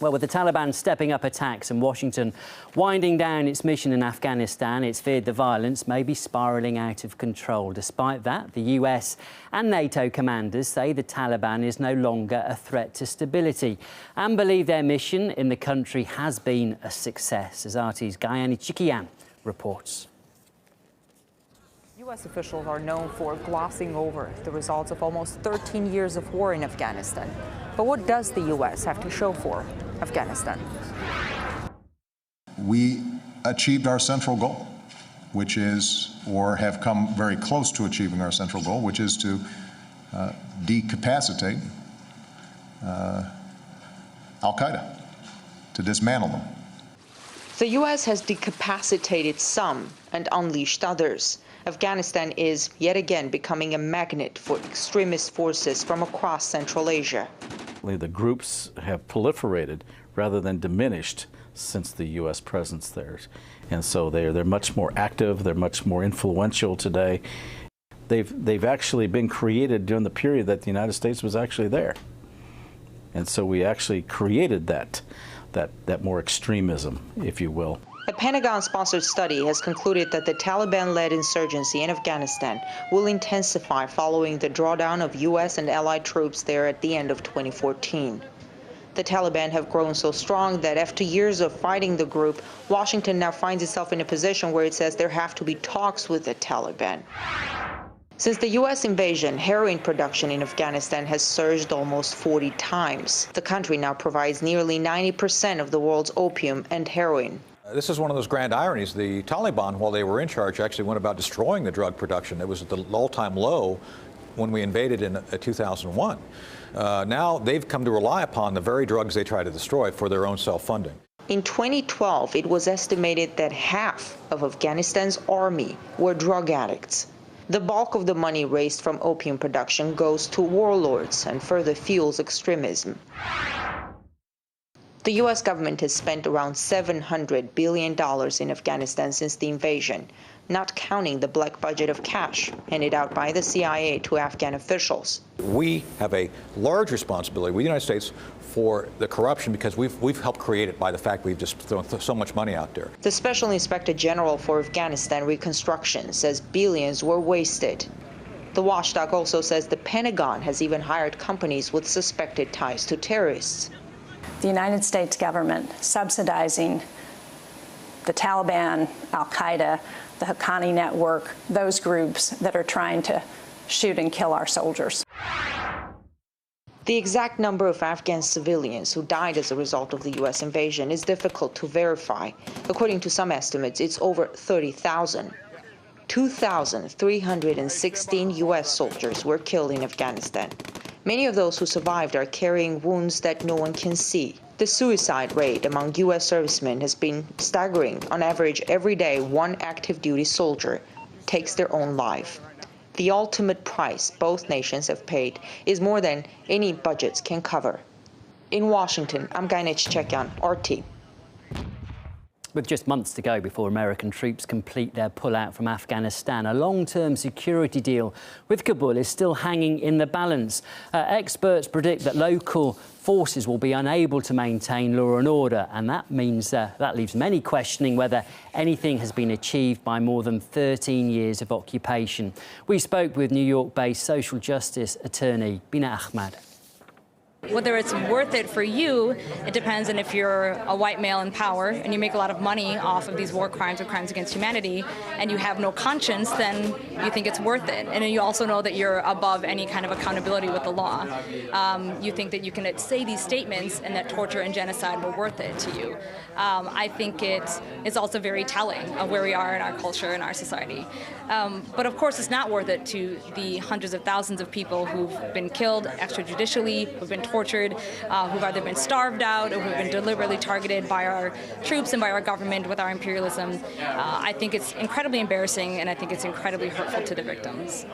Well, with the Taliban stepping up attacks and Washington winding down its mission in Afghanistan, it's feared the violence may be spiralling out of control. Despite that, the US and NATO commanders say the Taliban is no longer a threat to stability and believe their mission in the country has been a success, as RT's Gayani Chikian reports. U.S. officials are known for glossing over the results of almost 13 years of war in Afghanistan. But what does the U.S. have to show for Afghanistan? We achieved our central goal, which is, or have come very close to achieving our central goal, which is to decapacitate Al-Qaeda, to dismantle them. The U.S. has decapacitated some and unleashed others. Afghanistan is yet again becoming a magnet for extremist forces from across Central Asia. The groups have proliferated rather than diminished since the U.S. presence there. And so they're much more active, they're much more influential today. They've actually been created during the period that the United States was actually there. And so we actually created that more extremism, if you will. A Pentagon-sponsored study has concluded that the Taliban-led insurgency in Afghanistan will intensify following the drawdown of U.S. and allied troops there at the end of 2014. The Taliban have grown so strong that after years of fighting the group, Washington now finds itself in a position where it says there have to be talks with the Taliban. Since the U.S. invasion, heroin production in Afghanistan has surged almost 40 times. The country now provides nearly 90% of the world's opium and heroin. This is one of those grand ironies. The Taliban, while they were in charge, actually went about destroying the drug production. It was at the all-time low when we invaded in 2001. Now they've come to rely upon the very drugs they try to destroy for their own self-funding. In 2012, it was estimated that half of Afghanistan's army were drug addicts. The bulk of the money raised from opium production goes to warlords and further fuels extremism. The U.S. government has spent around $700 billion in Afghanistan since the invasion, not counting the black budget of cash handed out by the CIA to Afghan officials. We have a large responsibility, we the United States, for the corruption because we've helped create it by the fact we've just thrown so much money out there. The Special Inspector General for Afghanistan Reconstruction says billions were wasted. The watchdog also says the Pentagon has even hired companies with suspected ties to terrorists. The United States government subsidizing the Taliban, Al-Qaeda, the Haqqani network, those groups that are trying to shoot and kill our soldiers. The exact number of Afghan civilians who died as a result of the U.S. invasion is difficult to verify. According to some estimates, it's over 30,000. 2,316 U.S. soldiers were killed in Afghanistan. Many of those who survived are carrying wounds that no one can see. The suicide rate among U.S. servicemen has been staggering. On average, every day, one active duty soldier takes their own life. The ultimate price both nations have paid is more than any budgets can cover. In Washington, I'm Gayani Chikian, RT. With just months to go before American troops complete their pullout from Afghanistan, a long-term security deal with Kabul is still hanging in the balance. Experts predict that local forces will be unable to maintain law and order, and that means that leaves many questioning whether anything has been achieved by more than 13 years of occupation. We spoke with New York-based social justice attorney Bina Ahmad. Whether it's worth it for you, it depends on if you're a white male in power and you make a lot of money off of these war crimes or crimes against humanity and you have no conscience, then you think it's worth it. And then you also know that you're above any kind of accountability with the law. You think that you can say these statements and that torture and genocide were worth it to you. I think it's also very telling of where we are in our culture and our society. But of course, it's not worth it to the hundreds of thousands of people who've been killed extrajudicially, who've been tortured, who've either been starved out or who've been deliberately targeted by our troops and by our government with our imperialism. I think it's incredibly embarrassing, and I think it's incredibly hurtful to the victims.